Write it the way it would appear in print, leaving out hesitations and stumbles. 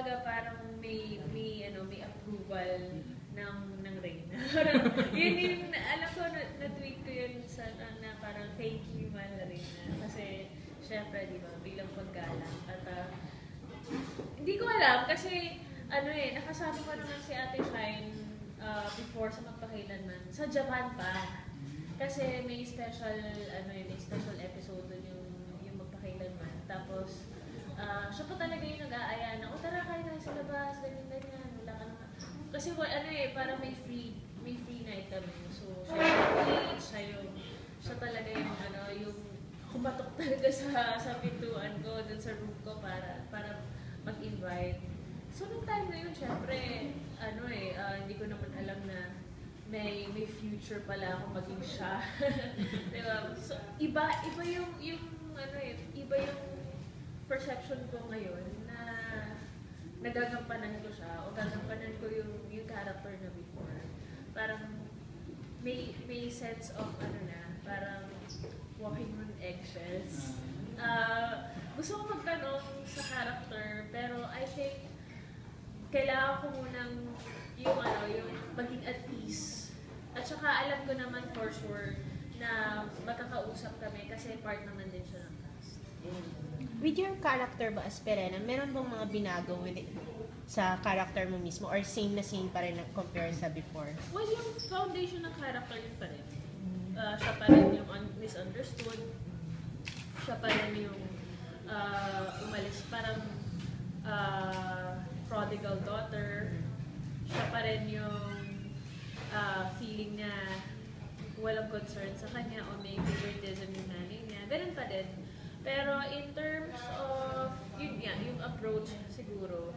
kumbaga parang may approval ng Reyna. Yun yung, alam ko, na-tweet ko yun sa, na parang thank you, mahal na Reyna. Kasi, syempre, di ba, bilang paggalang. At, hindi ko alam, kasi, nakasama ko naman si Ate Shine before sa Magpakailanman. Sa Japan pa. Kasi may special, may special episode dun yung Magpakailanman. Tapos, siya pa talaga yung nag-aaya na, tara, kain tayo sa labas, ganyan, wala ka naman. Kasi parang may free night kami. So, siya talaga yung kumatok talaga sa pintuan ko, dun sa room ko para mag-invite. So, nung time na yun, syempre, hindi ko naman alam na may future pala ako maging siya. Diba? So, iba yung perception ko ngayon na nagagampanan ko siya o gagampanan ko yung character na before. Parang may sense of parang walking on eggshells. Gusto ko magtanong sa character, pero I think kailangan ko munang yung maging at peace. At saka alam ko naman for sure na magkakausap kami kasi part naman din siya ng cast. With your character ba as Perena, meron bang mga binago with it, sa character mo mismo or same na same pa rin compare sa before? Well, yung foundation ng character yun pa rin. Siya pa rin yung misunderstood. Siya pa rin yung umalis parang prodigal daughter. Siya pa rin yung feeling na walang concern sa kanya o may favoritism yung nanay niya. Ganun pa din. Pero in terms of, yung approach siguro,